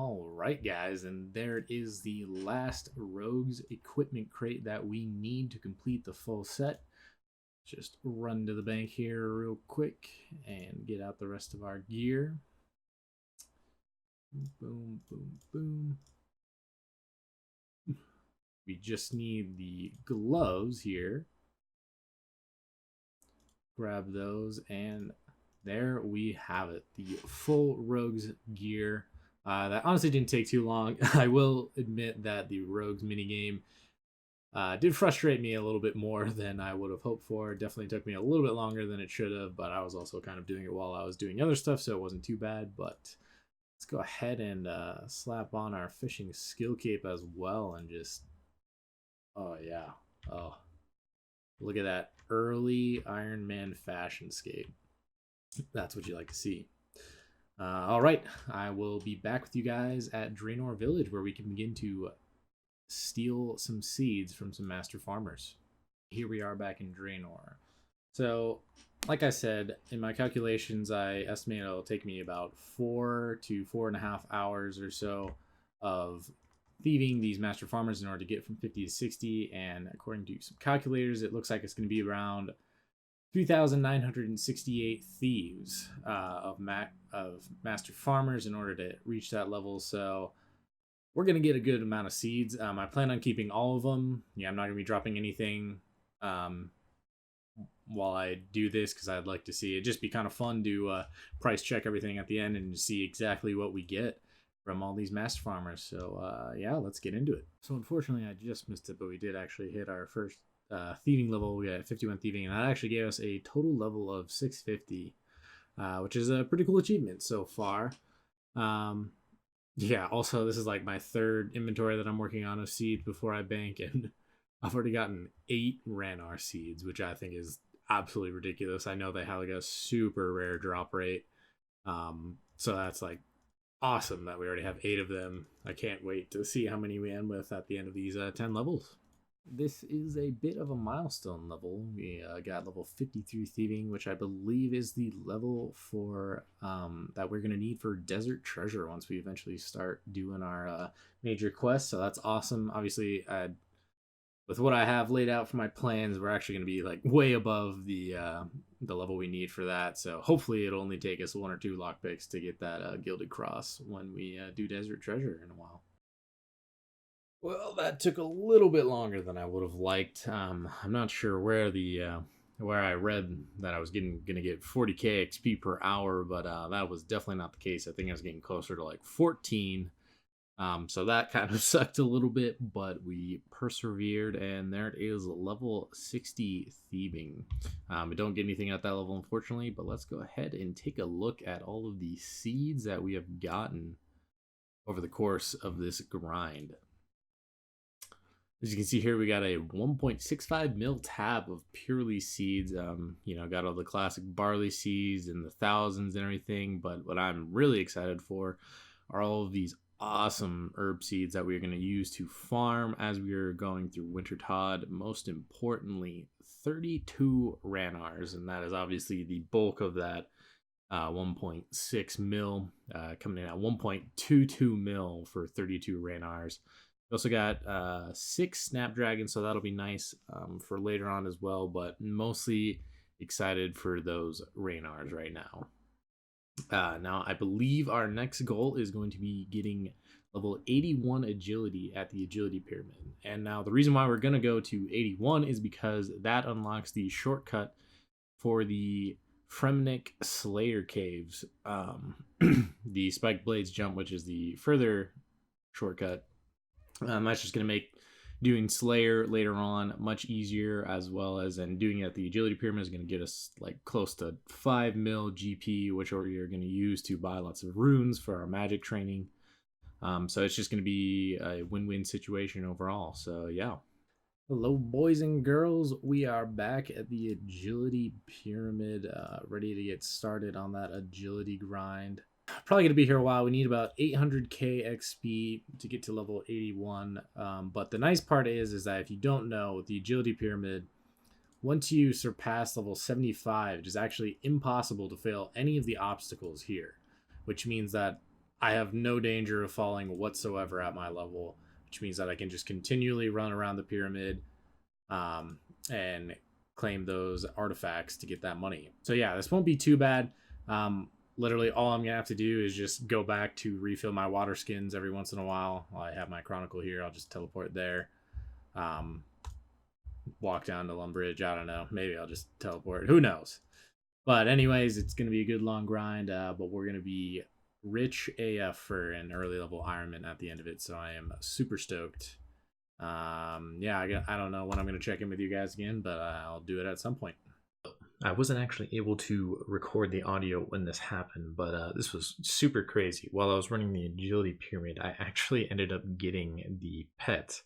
All right, guys, and there is the last Rogues equipment crate that we need to complete the full set. Just run to the bank here real quick and get out the rest of our gear. Boom, boom, boom. We just need the gloves here. Grab those, and there we have it. The full Rogues gear. That honestly didn't take too long. I will admit that the Rogues minigame did frustrate me a little bit more than I would have hoped for. It definitely took me a little bit longer than it should have, but I was also kind of doing it while I was doing other stuff, so it wasn't too bad. But let's go ahead and slap on our fishing skill cape as well and just... Oh, yeah. Oh, look at that early Ironman fashion scape. That's what you like to see. All right, I will be back with you guys at Draenor Village, where we can begin to steal some seeds from some master farmers. Here we are back in Draenor. So, like I said, in my calculations, I estimate it'll take me about 4 to 4.5 hours or so of thieving these master farmers in order to get from 50 to 60. And according to some calculators, it looks like it's going to be around 3,968 thieves of master farmers in order to reach that level. So we're going to get a good amount of seeds. I plan on keeping all of them. Yeah, I'm not going to be dropping anything while I do this, because I'd like to see it just be kind of fun to price check everything at the end and see exactly what we get from all these master farmers. So yeah, let's get into it. So unfortunately, I just missed it, but we did actually hit our first thieving level. We got 51 thieving, and that actually gave us a total level of 650, which is a pretty cool achievement so far. Yeah, also this is like my third inventory that I'm working on of seeds before I bank, and I've already gotten 8 Ranarr seeds, which I think is absolutely ridiculous. I know they have like a super rare drop rate, so that's like awesome that we already have 8 of them. I can't wait to see how many we end with at the end of these 10 levels. This is a bit of a milestone level. We got level 53 thieving, which I believe is the level for that we're going to need for Desert Treasure once we eventually start doing our major quests. So that's awesome. Obviously, with what I have laid out for my plans, we're actually going to be like way above the level we need for that. So hopefully it'll only take us 1 or 2 lockpicks to get that Gilded Cross when we do Desert Treasure in a while. Well, that took a little bit longer than I would have liked. I'm not sure where where I read that I was gonna get 40k XP per hour, but that was definitely not the case. I think I was getting closer to like 14. So that kind of sucked a little bit, but we persevered, and there it is, level 60 thieving. We don't get anything at that level, unfortunately, but let's go ahead and take a look at all of the seeds that we have gotten over the course of this grind. As you can see here, we got a 1.65 mil tab of purely seeds. Got all the classic barley seeds and the thousands and everything. But what I'm really excited for are all of these awesome herb seeds that we're going to use to farm as we are going through Wintertodt. Most importantly, 32 Ranarrs, and that is obviously the bulk of that 1.6 mil, coming in at 1.22 mil for 32 Ranarrs. We also got 6 Snapdragons, so that'll be nice for later on as well, but mostly excited for those Ranarrs right now. Now, I believe our next goal is going to be getting level 81 agility at the agility pyramid. And now the reason why we're going to go to 81 is because that unlocks the shortcut for the Fremnik Slayer Caves. The Spiked Blades jump, which is the further shortcut. That's just going to make doing Slayer later on much easier, as well as doing it at the agility pyramid is going to get us like close to 5 mil GP, which we are going to use to buy lots of runes for our magic training. So it's just going to be a win-win situation overall. So yeah. Hello, boys and girls. We are back at the agility pyramid, ready to get started on that agility grind. Probably going to be here a while. We need about 800k XP to get to level 81. But the nice part is that if you don't know, with the agility pyramid, once you surpass level 75, it is actually impossible to fail any of the obstacles here, which means that I have no danger of falling whatsoever at my level, which means that I can just continually run around the pyramid and claim those artifacts to get that money. So yeah, this won't be too bad. Literally all I'm gonna have to do is just go back to refill my water skins every once in a while. I have my chronicle here. I'll just teleport there. Walk down to Lumbridge. I don't know. Maybe I'll just teleport. Who knows? But anyways, it's gonna be a good long grind. But we're gonna be rich AF for an early level Ironman at the end of it. So I am super stoked. Yeah, I don't know when I'm gonna check in with you guys again, but I'll do it at some point. I wasn't actually able to record the audio when this happened, but this was super crazy. While I was running the agility pyramid, I actually ended up getting the pet.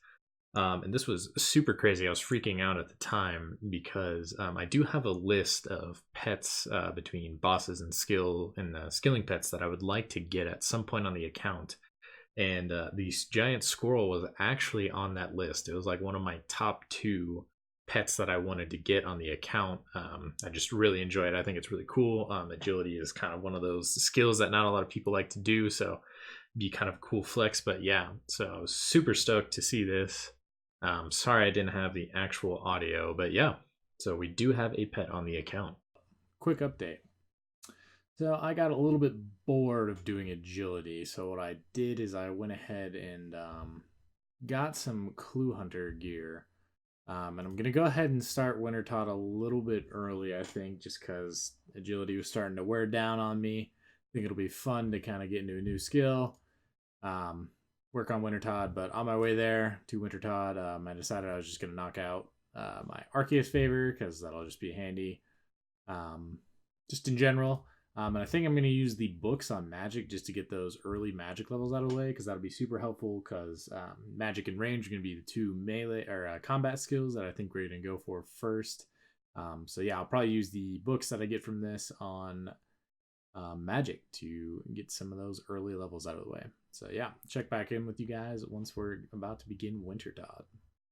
And this was super crazy. I was freaking out at the time because I do have a list of pets between bosses and skilling pets that I would like to get at some point on the account. And the giant squirrel was actually on that list. It was like one of my top 2 pets that I wanted to get on the account. I just really enjoy it. I think it's really cool. Agility is kind of one of those skills that not a lot of people like to do, so be kind of a cool flex. But yeah, so I was super stoked to see this. Sorry I didn't have the actual audio, but yeah, so we do have a pet on the account. Quick update. So I got a little bit bored of doing agility, so what I did is I went ahead and got some Clue Hunter gear. And I'm going to go ahead and start Wintertot a little bit early, I think, just because agility was starting to wear down on me. I think it'll be fun to kind of get into a new skill, work on Wintertot. But on my way there to Wintertot, I decided I was just going to knock out my Arceus favor, because that'll just be handy just in general. And I think I'm going to use the books on magic just to get those early magic levels out of the way, because that'll be super helpful, because magic and range are going to be the 2 melee or combat skills that I think we're going to go for first. So yeah, I'll probably use the books that I get from this on magic to get some of those early levels out of the way. So yeah, check back in with you guys once we're about to begin Wintertot.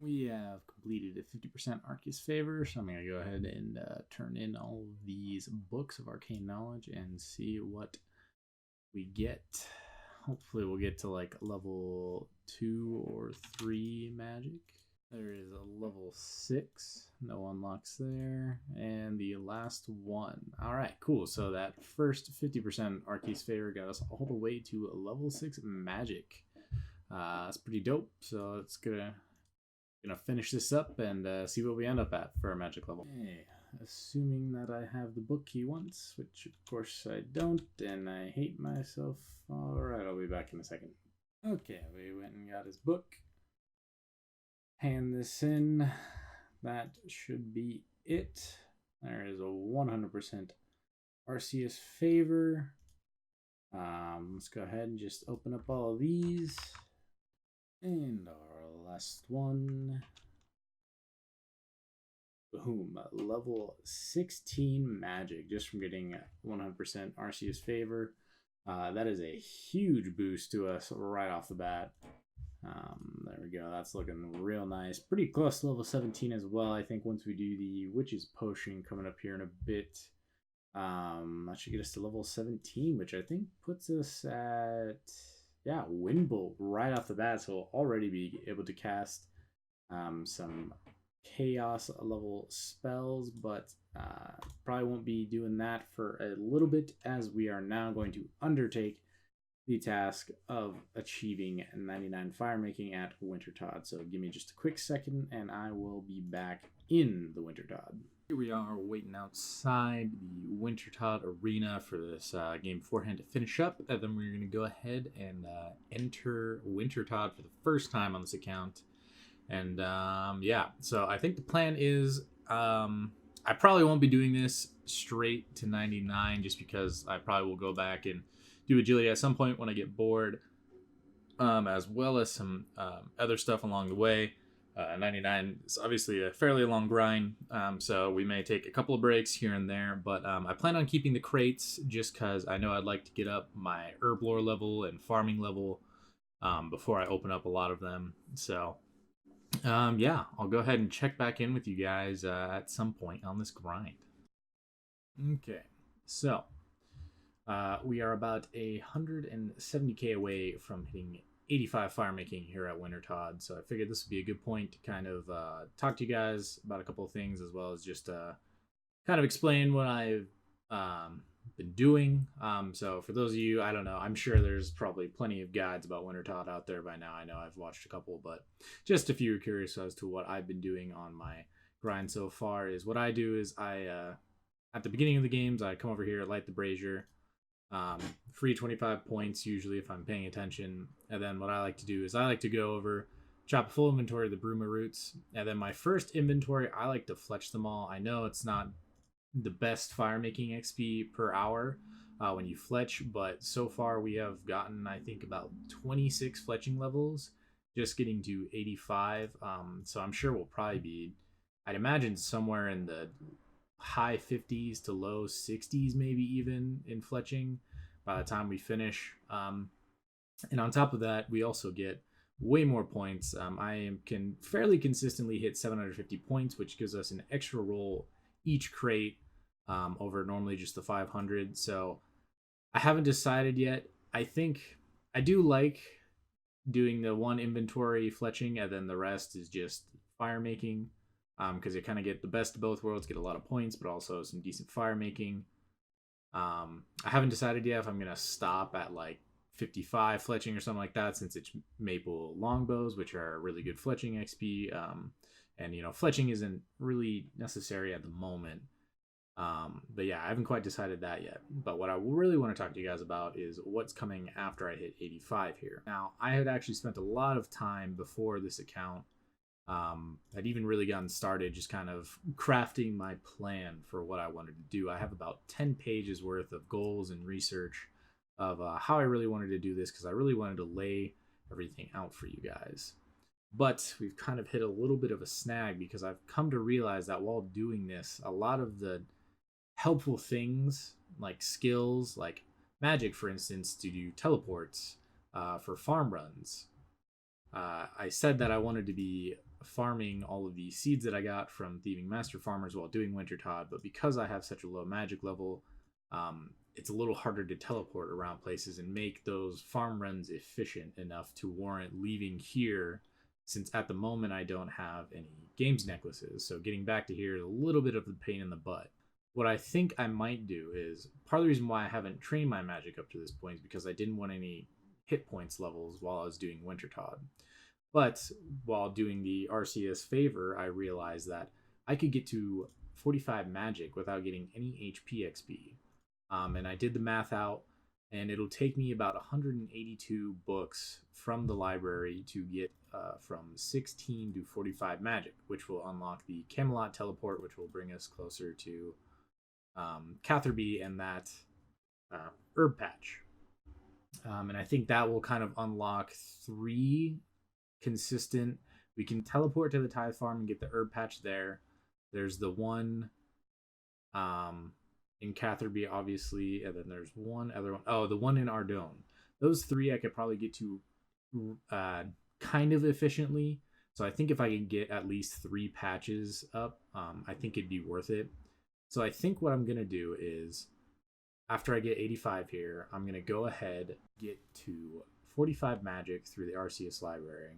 We have completed a 50% Arceus favor, so I'm going to go ahead and turn in all of these books of arcane knowledge and see what we get. Hopefully we'll get to like level 2 or 3 magic. There is a level 6, no unlocks there, and the last one. Alright, cool. So that first 50% Arceus favor got us all the way to a level 6 magic. That's pretty dope, so it's gonna finish this up and see what we end up at for our magic level. Okay, assuming that I have the book key once, which of course I don't, and I hate myself. Alright, I'll be back in a second. Okay, we went and got his book. Hand this in. That should be it. There is a 100% Arceus favor. Let's go ahead and just open up all of these. And our last one. Boom. Level 16 magic just from getting 100% Arceus favor. That is a huge boost to us right off the bat. There we go. That's looking real nice. Pretty close to level 17 as well. I think once we do the Witch's Potion coming up here in a bit, that should get us to level 17, which I think puts us at, yeah, Wind Bolt right off the bat. So we'll already be able to cast some Chaos level spells, but probably won't be doing that for a little bit, as we are now going to undertake the task of achieving 99 fire making at Wintertot. So give me just a quick second and I will be back in the Wintertot. Here we are waiting outside the Wintertot arena for this game beforehand to finish up, and then we're going to go ahead and enter Wintertot for the first time on this account. And yeah, so I think the plan is I probably won't be doing this straight to 99, just because I probably will go back and do agility at some point when I get bored, as well as some other stuff along the way. 99 is obviously a fairly long grind, so we may take a couple of breaks here and there, but I plan on keeping the crates just because I know I'd like to get up my herb lore level and farming level before I open up a lot of them. So yeah, I'll go ahead and check back in with you guys at some point on this grind. Okay, so We are about 170k away from hitting 85 fire making here at Wintertodd, so I figured this would be a good point to kind of talk to you guys about a couple of things, as well as just kind of explain what I've been doing. So for those of you, I don't know, I'm sure there's probably plenty of guides about Wintertodd out there by now. I know I've watched a couple, but just if you're curious as to what I've been doing on my grind so far, is what I do is I at the beginning of the games I come over here, light the brazier, free 25 points usually if I'm paying attention, and then what I like to do is I like to go over, chop a full inventory of the bruma roots, and then my first inventory I like to fletch them all. I know it's not the best fire making XP per hour when you fletch, but so far we have gotten, I think, about 26 fletching levels, just getting to 85. So I'm sure we'll probably be, I'd imagine, somewhere in the high 50s to low 60s, maybe even in fletching by the time we finish. And on top of that, we also get way more points. I can fairly consistently hit 750 points, which gives us an extra roll each crate over normally just the 500. So I haven't decided yet. I think I do like doing the one inventory fletching, and then the rest is just fire making, because you kind of get the best of both worlds, get a lot of points, but also some decent fire making. I haven't decided yet if I'm gonna stop at like 55 fletching or something like that, since it's maple longbows, which are really good fletching XP. And fletching isn't really necessary at the moment. But yeah, I haven't quite decided that yet. But what I really want to talk to you guys about is what's coming after I hit 85 here. Now, I had actually spent a lot of time before this account. I'd even really gotten started just kind of crafting my plan for what I wanted to do. I have about 10 pages worth of goals and research of how I really wanted to do this, because I really wanted to lay everything out for you guys. But we've kind of hit a little bit of a snag, because I've come to realize that while doing this, a lot of the helpful things, like skills, like magic, for instance, to do teleports for farm runs. I said that I wanted to be farming all of the seeds that I got from thieving master farmers while doing Wintertodd, but because I have such a low magic level, it's a little harder to teleport around places and make those farm runs efficient enough to warrant leaving here, since at the moment I don't have any games necklaces. So getting back to here is a little bit of a pain in the butt. What I think I might do is, part of the reason why I haven't trained my magic up to this point is because I didn't want any hit points levels while I was doing Wintertodd. But while doing the RCS favor, I realized that I could get to 45 magic without getting any HP XP. And I did the math out, and it'll take me about 182 books from the library to get from 16 to 45 magic, which will unlock the Camelot teleport, which will bring us closer to Catherby and that herb patch. And I think that will kind of unlock 3 consistent. We can teleport to the tithe farm and get the herb patch there. There's the one in Catherby, obviously, and then there's one other one. Oh, the one in Ardone. Those 3 I could probably get to kind of efficiently. So I think if I can get at least 3 patches up, I think it'd be worth it. So I think what I'm going to do is, after I get 85 here, I'm going to go ahead, get to 45 magic through the RCS library.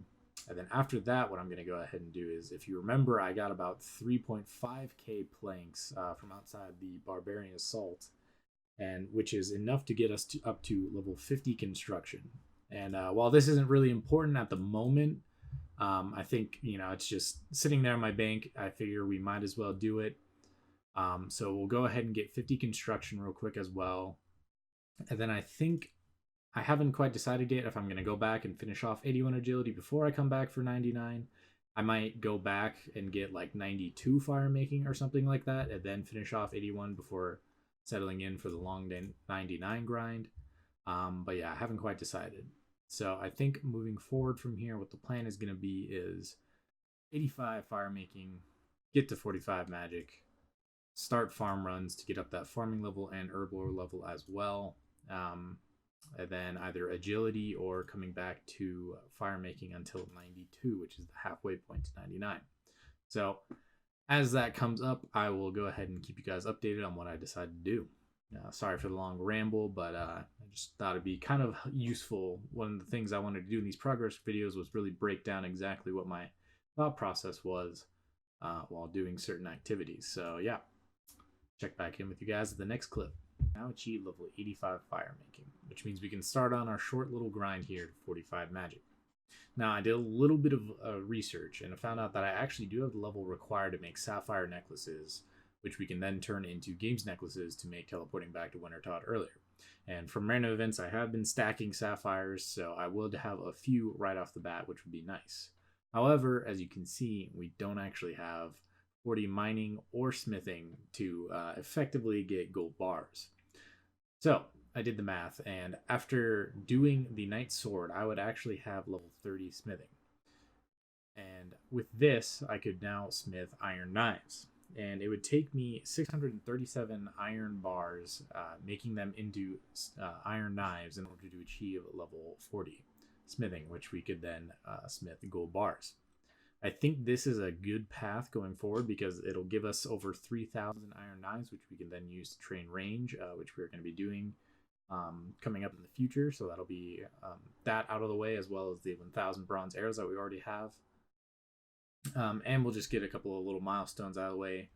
And then after that, what I'm going to go ahead and do is, if you remember, I got about 3.5k planks from outside the Barbarian Assault, and which is enough to get us up to level 50 construction. And while this isn't really important at the moment, I think, it's just sitting there in my bank. I figure we might as well do it. So we'll go ahead and get 50 construction real quick as well. And then I think I haven't quite decided yet if I'm going to go back and finish off 81 agility before I come back for 99. I might go back and get like 92 fire making or something like that, and then finish off 81 before settling in for the long 99 grind. But yeah, I haven't quite decided. So I think moving forward from here, what the plan is going to be is 85 fire making, get to 45 magic, start farm runs to get up that farming level and herb lore level as well. And then either agility or coming back to fire making until 92, which is the halfway point to 99. So as that comes up, I will go ahead and keep you guys updated on what I decide to do. Sorry for the long ramble, but I just thought it'd be kind of useful. One of the things I wanted to do in these progress videos was really break down exactly what my thought process was while doing certain activities. So yeah, check back in with you guys at the next clip. Now achieve level 85 fire making, which means we can start on our short little grind here to 45 magic. Now I did a little bit of research and I found out that I actually do have the level required to make sapphire necklaces, which we can then turn into games necklaces to make teleporting back to Wintertodt earlier. And from random events, I have been stacking sapphires, so I would have a few right off the bat, which would be nice. However, as you can see, we don't actually have 40 mining or smithing to effectively get gold bars. So I did the math, and after doing the Knight's Sword, I would actually have level 30 smithing. And with this, I could now smith iron knives. And it would take me 637 iron bars, making them into iron knives in order to achieve level 40 smithing, which we could then smith gold bars. I think this is a good path going forward because it'll give us over 3,000 iron knives, which we can then use to train range, which we're going to be doing coming up in the future. So that'll be that out of the way, as well as the 1,000 bronze arrows that we already have. And we'll just get a couple of little milestones out of the way.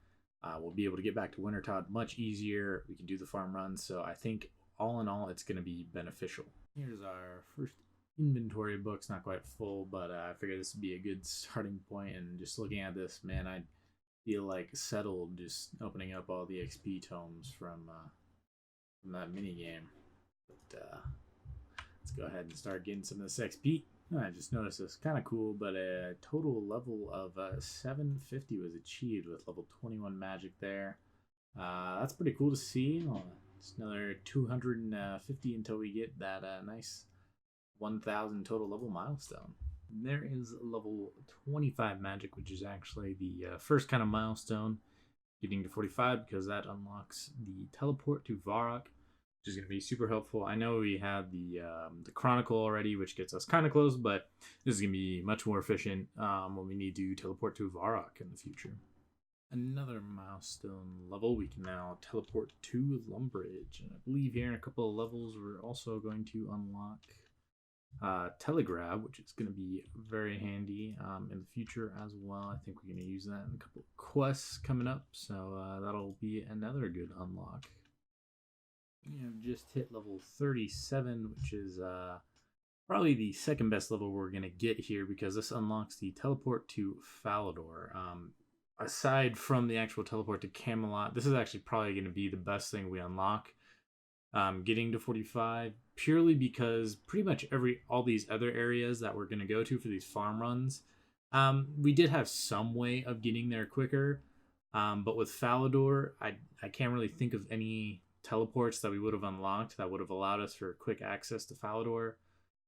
We'll be able to get back to Wintertodt much easier. We can do the farm runs. So I think all in all, it's going to be beneficial. Here's our first inventory books, not quite full, but I figured this would be a good starting point. And just looking at this, man, I feel like settled just opening up all the XP tomes from that mini game. But let's go ahead and start getting some of this XP. I just noticed this kind of cool, but a total level of 750 was achieved with level 21 magic there. That's pretty cool to see. Just another 250 until we get that nice 1,000 total level milestone. And there is level 25 magic, which is actually the first kind of milestone, getting to 45, because that unlocks the teleport to Varrock, which is going to be super helpful. I know we had the Chronicle already, which gets us kind of close, but this is going to be much more efficient when we need to teleport to Varrock in the future. Another milestone level, we can now teleport to Lumbridge. And I believe here in a couple of levels, we're also going to unlock Telegrab, which is going to be very handy in the future as well. I think we're going to use that in a couple of quests coming up, so that'll be another good unlock. We have just hit level 37, which is probably the second best level we're going to get here, because this unlocks the teleport to Falador. Aside from the actual teleport to Camelot, this is actually probably going to be the best thing we unlock. Getting to 45, purely because pretty much all these other areas that we're going to go to for these farm runs, we did have some way of getting there quicker, but with Falador, I can't really think of any teleports that we would have unlocked that would have allowed us for quick access to Falador.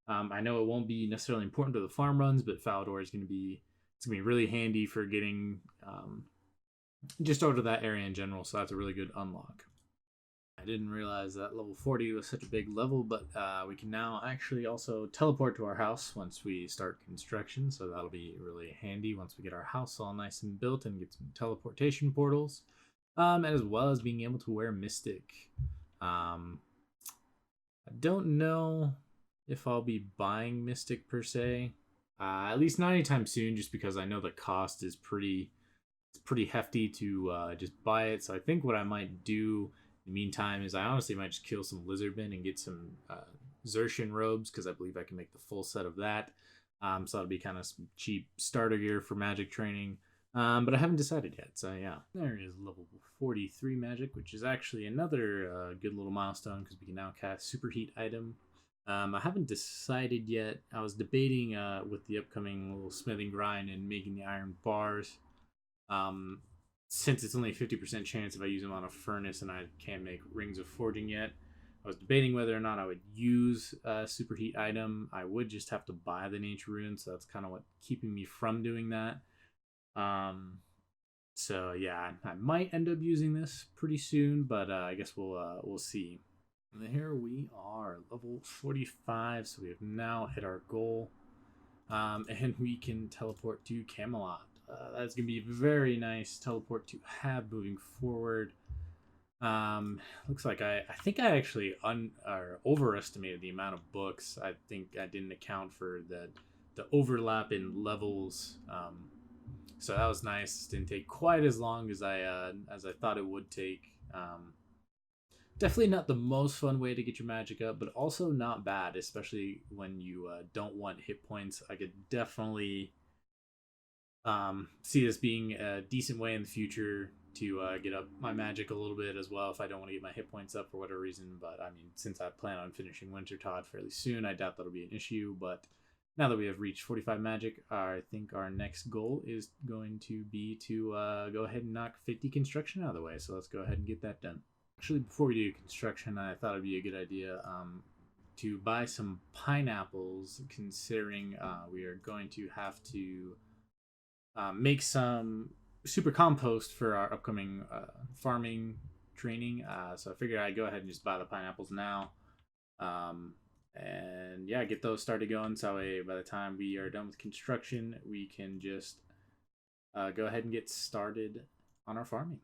I know it won't be necessarily important to the farm runs, but Falador is going to be really handy for getting just over to that area in general, so that's a really good unlock. I didn't realize that level 40 was such a big level, but we can now actually also teleport to our house once we start construction, so that'll be really handy once we get our house all nice and built and get some teleportation portals, and as well as being able to wear Mystic. I don't know if I'll be buying Mystic per se, at least not anytime soon, just because I know the cost is pretty hefty to just buy it. So I think what I might do in the meantime is I honestly might just kill some lizardmen and get some Xertian robes, because I believe I can make the full set of that. So that'll be kind of some cheap starter gear for magic training. But I haven't decided yet, so yeah. There is level 43 magic, which is actually another good little milestone, because we can now cast Superheat item. I haven't decided yet. I was debating with the upcoming little smithing grind and making the iron bars. Since it's only a 50% chance if I use them on a furnace and I can't make rings of forging yet, I was debating whether or not I would use a superheat item. I would just have to buy the nature rune, so that's kind of what keeping me from doing that. So yeah, I might end up using this pretty soon, but I guess we'll see. And here we are, level 45, so we have now hit our goal, and we can teleport to Camelot. That's going to be a very nice teleport to have moving forward. Looks like I think I actually or overestimated the amount of books. I think I didn't account for the overlap in levels. So that was nice. Didn't take quite as long as I thought it would take. Definitely not the most fun way to get your magic up, but also not bad, especially when you don't want hit points. I could definitely see this being a decent way in the future to get up my magic a little bit as well if I don't want to get my hit points up for whatever reason. But I mean, since I plan on finishing Winter Todd fairly soon, I doubt that'll be an issue. But now that we have reached 45 magic, I think our next goal is going to be to go ahead and knock 50 construction out of the way. So let's go ahead and get that done. Actually, before we do construction, I thought it'd be a good idea to buy some pineapples, considering we are going to have to make some super compost for our upcoming farming training. So I figured I'd go ahead and just buy the pineapples now. And yeah, get those started going. So by the time we are done with construction, we can just go ahead and get started on our farming.